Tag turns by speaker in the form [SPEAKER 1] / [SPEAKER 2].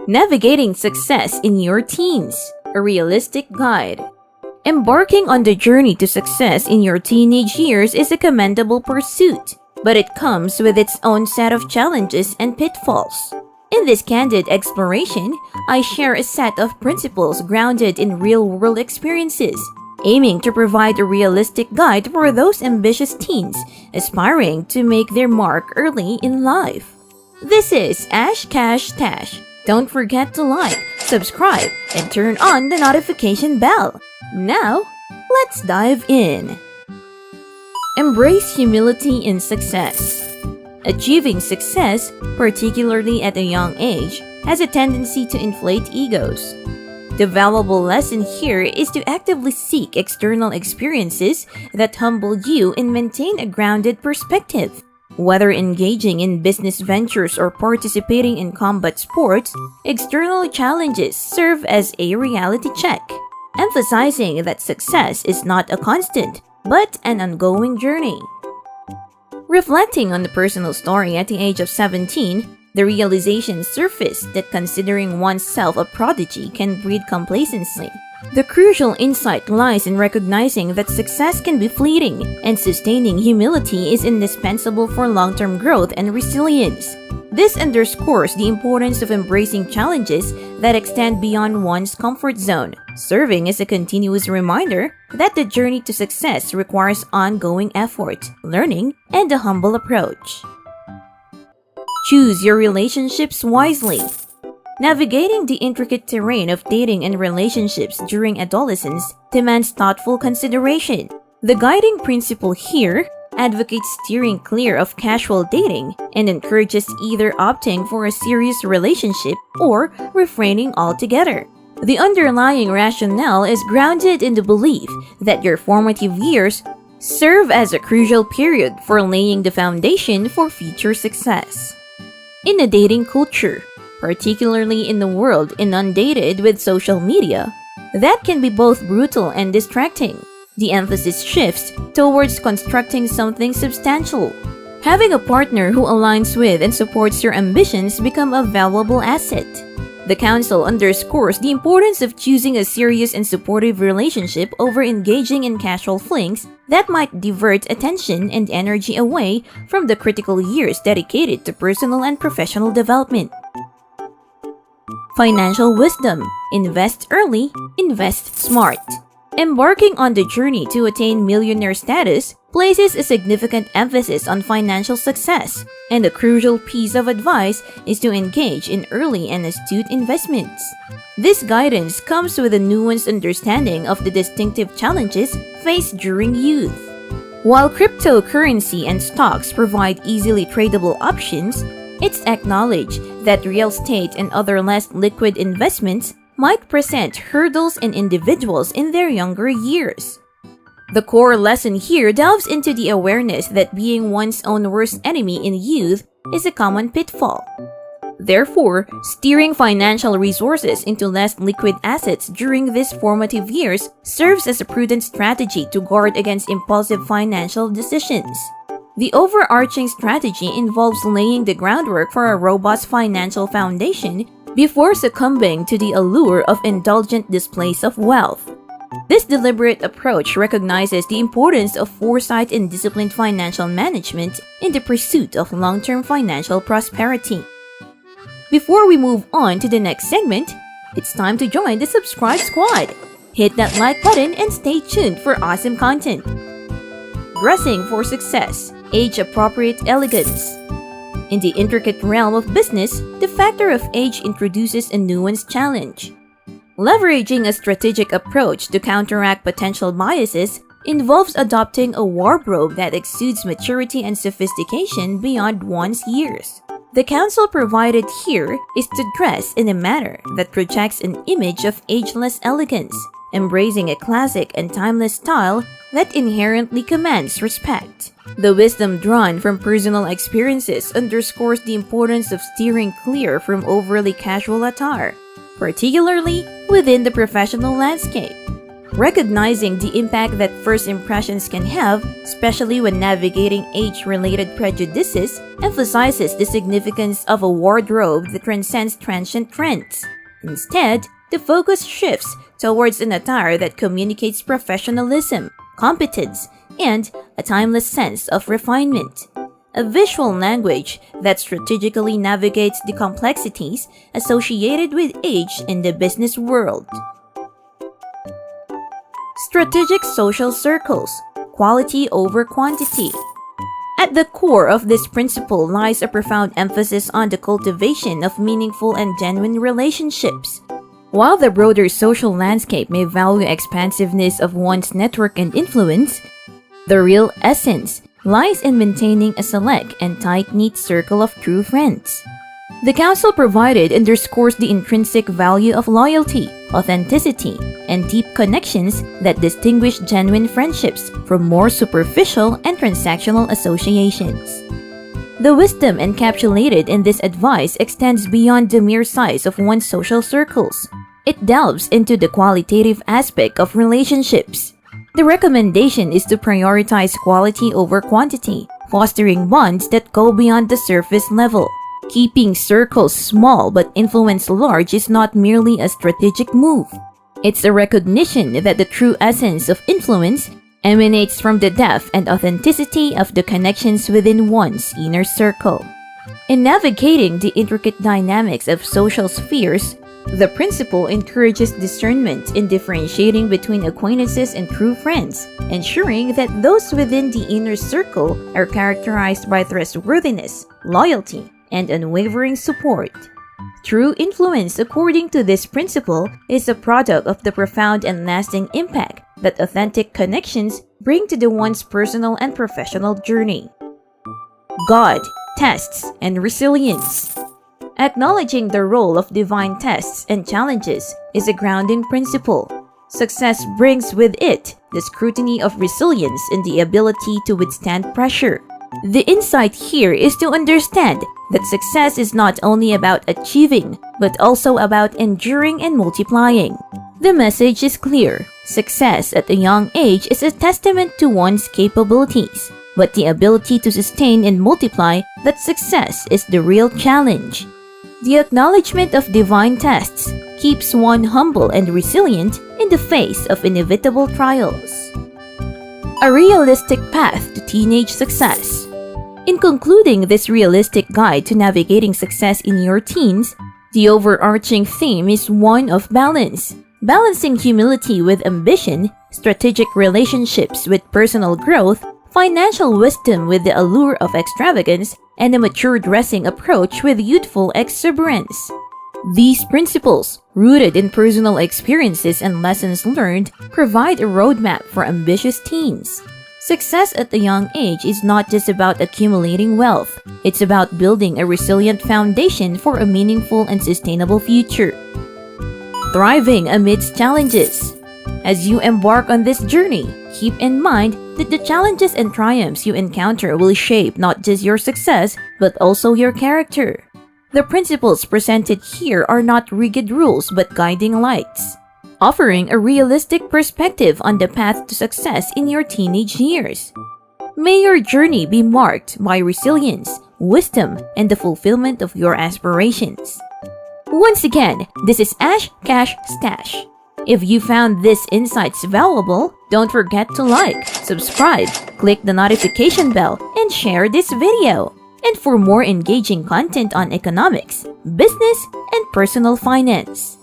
[SPEAKER 1] Navigating Success in Your Teens, a Realistic Guide. Embarking on the journey to success in your teenage years is a commendable pursuit, but it comes with its own set of challenges and pitfalls. In this candid exploration, I share a set of principles grounded in real-world experiences, aiming to provide a realistic guide for those ambitious teens aspiring to make their mark early in life. This is Ash Cash Tash. Don't forget to like, subscribe, and turn on the notification bell. Now, let's dive in. Embrace humility in success. Achieving success, particularly at a young age, has a tendency to inflate egos. The valuable lesson here is to actively seek external experiences that humble you and maintain a grounded perspective. Whether engaging in business ventures or participating in combat sports, external challenges serve as a reality check, emphasizing that success is not a constant, but an ongoing journey. Reflecting on the personal story at the age of 17, the realization surfaced that considering oneself a prodigy can breed complacency. The crucial insight lies in recognizing that success can be fleeting, and sustaining humility is indispensable for long-term growth and resilience. This underscores the importance of embracing challenges that extend beyond one's comfort zone, serving as a continuous reminder that the journey to success requires ongoing effort, learning, and a humble approach. Choose your relationships wisely. Navigating the intricate terrain of dating and relationships during adolescence demands thoughtful consideration. The guiding principle here advocates steering clear of casual dating and encourages either opting for a serious relationship or refraining altogether. The underlying rationale is grounded in the belief that your formative years serve as a crucial period for laying the foundation for future success. In a dating culture, particularly in the world inundated with social media, that can be both brutal and distracting. The emphasis shifts towards constructing something substantial. Having a partner who aligns with and supports your ambitions become a valuable asset. The council underscores the importance of choosing a serious and supportive relationship over engaging in casual flings that might divert attention and energy away from the critical years dedicated to personal and professional development. Financial wisdom. Invest early, invest smart. Embarking on the journey to attain millionaire status places a significant emphasis on financial success, and a crucial piece of advice is to engage in early and astute investments. This guidance comes with a nuanced understanding of the distinctive challenges faced during youth. While cryptocurrency and stocks provide easily tradable options, it's acknowledged that real estate and other less liquid investments might present hurdles in individuals in their younger years. The core lesson here delves into the awareness that being one's own worst enemy in youth is a common pitfall. Therefore, steering financial resources into less liquid assets during these formative years serves as a prudent strategy to guard against impulsive financial decisions. The overarching strategy involves laying the groundwork for a robust financial foundation before succumbing to the allure of indulgent displays of wealth. This deliberate approach recognizes the importance of foresight and disciplined financial management in the pursuit of long-term financial prosperity. Before we move on to the next segment, it's time to join the subscribe squad. Hit that like button and stay tuned for awesome content. Dressing for success. Age-appropriate elegance. In the intricate realm of business, the factor of age introduces a nuanced challenge. Leveraging a strategic approach to counteract potential biases involves adopting a wardrobe that exudes maturity and sophistication beyond one's years. The counsel provided here is to dress in a manner that projects an image of ageless elegance, embracing a classic and timeless style that inherently commands respect. The wisdom drawn from personal experiences underscores the importance of steering clear from overly casual attire, particularly within the professional landscape. Recognizing the impact that first impressions can have, especially when navigating age-related prejudices, emphasizes the significance of a wardrobe that transcends transient trends. Instead, the focus shifts towards an attire that communicates professionalism, competence, and a timeless sense of refinement. A visual language that strategically navigates the complexities associated with age in the business world. Strategic social circles, quality over quantity. At the core of this principle lies a profound emphasis on the cultivation of meaningful and genuine relationships. While the broader social landscape may value expansiveness of one's network and influence, the real essence lies in maintaining a select and tight-knit circle of true friends. The counsel provided underscores the intrinsic value of loyalty, authenticity, and deep connections that distinguish genuine friendships from more superficial and transactional associations. The wisdom encapsulated in this advice extends beyond the mere size of one's social circles. It delves into the qualitative aspect of relationships. The recommendation is to prioritize quality over quantity, fostering bonds that go beyond the surface level. Keeping circles small but influence large is not merely a strategic move. It's a recognition that the true essence of influence emanates from the depth and authenticity of the connections within one's inner circle. In navigating the intricate dynamics of social spheres, the principle encourages discernment in differentiating between acquaintances and true friends, ensuring that those within the inner circle are characterized by trustworthiness, loyalty, and unwavering support. True influence, according to this principle, is a product of the profound and lasting impact that authentic connections bring to one's personal and professional journey. God, tests, and resilience. Acknowledging the role of divine tests and challenges is a grounding principle. Success brings with it the scrutiny of resilience and the ability to withstand pressure. The insight here is to understand that success is not only about achieving, but also about enduring and multiplying. The message is clear. Success at a young age is a testament to one's capabilities, but the ability to sustain and multiply that success is the real challenge. The acknowledgement of divine tests keeps one humble and resilient in the face of inevitable trials. A realistic path to teenage success. In concluding this realistic guide to navigating success in your teens, the overarching theme is one of balance. Balancing humility with ambition, strategic relationships with personal growth, financial wisdom with the allure of extravagance, and a mature dressing approach with youthful exuberance. These principles, rooted in personal experiences and lessons learned, provide a roadmap for ambitious teens. Success at a young age is not just about accumulating wealth. It's about building a resilient foundation for a meaningful and sustainable future. Thriving amidst challenges. As you embark on this journey, keep in mind that the challenges and triumphs you encounter will shape not just your success, but also your character. The principles presented here are not rigid rules but guiding lights, offering a realistic perspective on the path to success in your teenage years. May your journey be marked by resilience, wisdom, and the fulfillment of your aspirations. Once again, this is Ash Cash Stash. If you found these insights valuable, don't forget to like, subscribe, click the notification bell, and share this video. And for more engaging content on economics, business, and personal finance.